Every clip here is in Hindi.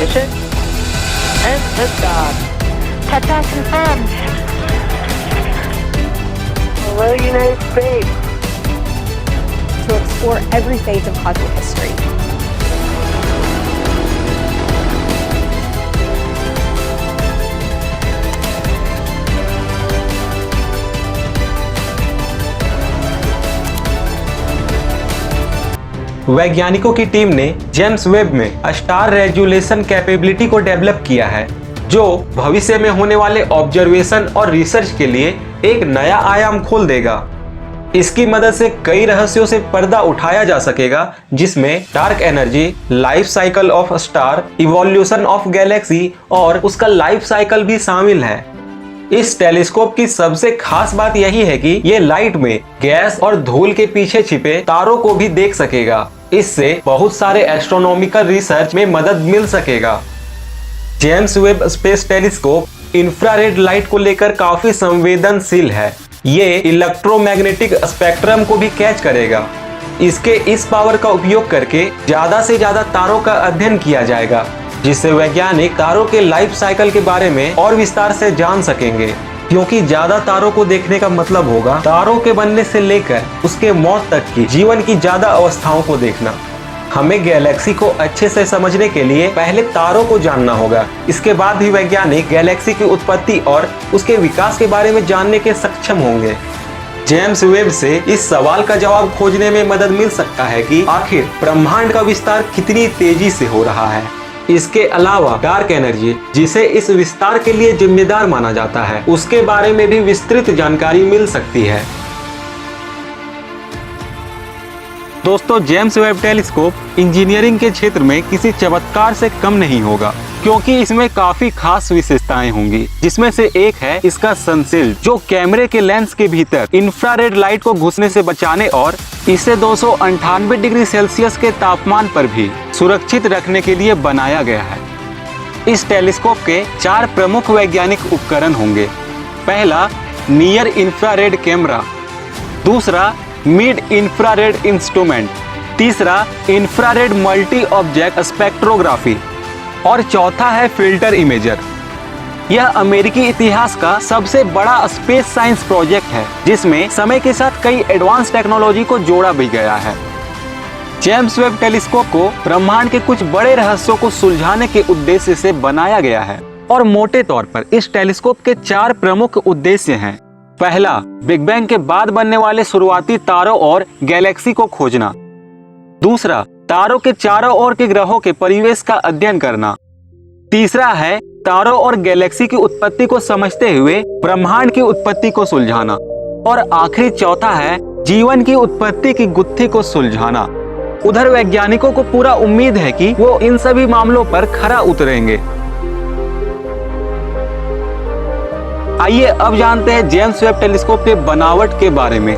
Ignition and liftoff. Touchdown confirmed. Hello, United States. To explore every phase of cosmic history. वैज्ञानिकों की टीम ने जेम्स वेब में स्टार रेजुलेशन कैपेबिलिटी को डेवलप किया है, जो भविष्य में होने वाले ऑब्जर्वेशन और रिसर्च के लिए एक नया आयाम खोल देगा। इसकी मदद से कई रहस्यों से पर्दा उठाया जा सकेगा, जिसमें dark energy, life cycle of star, evolution of Galaxy और उसका लाइफ साइकिल भी शामिल है। इस टेलीस्कोप की सबसे खास बात यही है कि ये लाइट में गैस और धूल के पीछे छिपे तारों को भी देख सकेगा। इससे बहुत सारे एस्ट्रोनॉमिकल रिसर्च में मदद मिल सकेगा। James Webb space telescope infrared light को लेकर काफी संवेदनशील है। ये इलेक्ट्रोमैग्नेटिक स्पेक्ट्रम को भी कैच करेगा। इसके इस पावर का उपयोग करके ज्यादा से ज्यादा तारों का अध्ययन किया जाएगा, जिससे वैज्ञानिक तारों के लाइफ साइकिल के बारे में और विस्तार से जान सकेंगे। क्योंकि ज्यादा तारों को देखने का मतलब होगा तारों के बनने से लेकर उसके मौत तक की जीवन की ज्यादा अवस्थाओं को देखना। हमें गैलेक्सी को अच्छे से समझने के लिए पहले तारों को जानना होगा। इसके बाद ही वैज्ञानिक गैलेक्सी की उत्पत्ति और उसके विकास के बारे में जानने के सक्षम होंगे। जेम्स वेब से इस सवाल का जवाब खोजने में मदद मिल सकता है कि आखिर ब्रह्मांड का विस्तार कितनी तेजी से हो रहा है। इसके अलावा डार्क एनर्जी, जिसे इस विस्तार के लिए जिम्मेदार माना जाता है, उसके बारे में भी विस्तृत जानकारी मिल सकती है। दोस्तों, जेम्स वेब टेलीस्कोप इंजीनियरिंग के क्षेत्र में किसी चमत्कार से कम नहीं होगा, क्योंकि इसमें काफी खास विशेषताएं होंगी, जिसमें से एक है इसका सनशील्ड, जो कैमरे के लेंस के भीतर इंफ्रारेड लाइट को घुसने से बचाने और इसे 298 डिग्री सेल्सियस के तापमान पर भी सुरक्षित रखने के लिए बनाया गया है। इस टेलीस्कोप के 4 प्रमुख वैज्ञानिक उपकरण होंगे। पहला, नियर इंफ्रारेड कैमरा। दूसरा, मिड इंफ्रारेड इंस्ट्रूमेंट। तीसरा, इंफ्रारेड मल्टी ऑब्जेक्ट स्पेक्ट्रोग्राफी। और चौथा है फिल्टर इमेजर। यह अमेरिकी इतिहास का सबसे बड़ा स्पेस साइंस प्रोजेक्ट है, जिसमें समय के साथ कई एडवांस टेक्नोलॉजी को जोड़ा भी गया है। जेम्स वेब टेलीस्कोप को ब्रह्मांड के कुछ बड़े रहस्यों को सुलझाने के उद्देश्य से बनाया गया है, और मोटे तौर पर इस टेलीस्कोप के 4 प्रमुख उद्देश्य हैं। पहला, बिग बैंग के बाद बनने वाले शुरुआती तारों और गैलेक्सी को खोजना। दूसरा, तारों के चारों ओर के ग्रहों के परिवेश का अध्ययन करना। तीसरा है तारों और गैलेक्सी की उत्पत्ति को समझते हुए ब्रह्मांड की उत्पत्ति को सुलझाना। और आखिरी चौथा है जीवन की उत्पत्ति की गुत्थी को सुलझाना। उधर वैज्ञानिकों को पूरा उम्मीद है कि वो इन सभी मामलों पर खरा उतरेंगे। आइए अब जानते हैं जेम्स वेब टेलीस्कोप के बनावट के बारे में।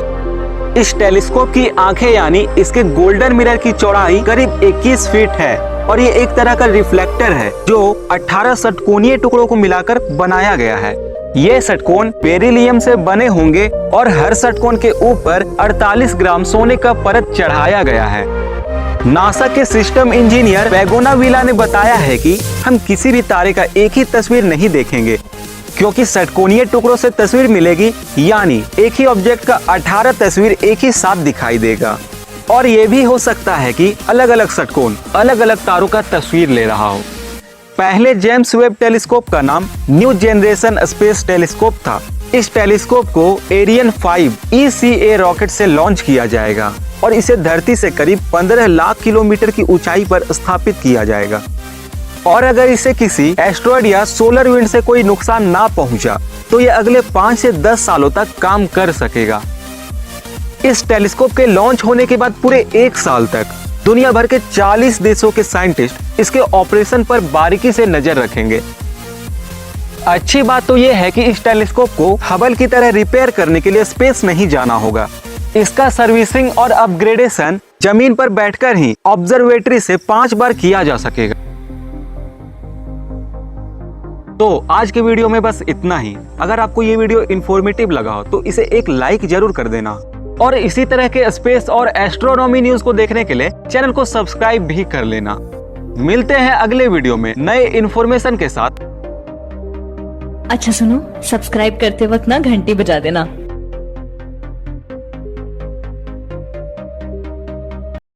इस टेलीस्कोप की आंखें यानी इसके गोल्डन मिरर की चौड़ाई करीब 21 फीट है, और ये एक तरह का रिफ्लेक्टर है जो 18 षटकोणीय टुकड़ों को मिलाकर बनाया गया है। ये षटकोण बेरिलियम से बने होंगे और हर षटकोण के ऊपर 48 ग्राम सोने का परत चढ़ाया गया है। नासा के सिस्टम इंजीनियर पैगोनाविला ने बताया है कि हम किसी भी तारे का एक ही तस्वीर नहीं देखेंगे, क्योंकि षटकोणीय टुकड़ों से तस्वीर मिलेगी, यानी एक ही ऑब्जेक्ट का 18 तस्वीर एक ही साथ दिखाई देगा। और ये भी हो सकता है कि अलग अलग षटकोण अलग अलग तारों का तस्वीर ले रहा हो। पहले जेम्स वेब टेलीस्कोप का नाम न्यू जनरेशन स्पेस टेलीस्कोप था। इस टेलीस्कोप को एरियन 5 ECA रॉकेट से लॉन्च किया जाएगा और इसे धरती से करीब 15 लाख किलोमीटर की ऊंचाई पर स्थापित किया जाएगा। और अगर इसे किसी एस्ट्रॉयड या सोलर विंड से कोई नुकसान ना पहुंचा, तो यह अगले 5 से 10 सालों तक काम कर सकेगा। इस टेलीस्कोप के लॉन्च होने के बाद पूरे 1 साल तक दुनिया भर के 40 देशों के साइंटिस्ट इसके ऑपरेशन पर बारीकी से नजर रखेंगे। अच्छी बात तो यह है कि इस टेलीस्कोप को हबल की तरह रिपेयर करने के लिए स्पेस नहीं जाना होगा। इसका सर्विसिंग और अपग्रेडेशन जमीन पर बैठकर ही ऑब्जर्वेटरी से 5 बार किया जा सकेगा। तो आज के वीडियो में बस इतना ही। अगर आपको ये वीडियो इंफॉर्मेटिव लगा हो तो इसे एक लाइक जरूर कर देना, और इसी तरह के स्पेस और एस्ट्रोनॉमी न्यूज को देखने के लिए चैनल को सब्सक्राइब भी कर लेना। मिलते हैं अगले वीडियो में नए इन्फॉर्मेशन के साथ। अच्छा सुनो, सब्सक्राइब करते वक्त ना घंटी बजा देना।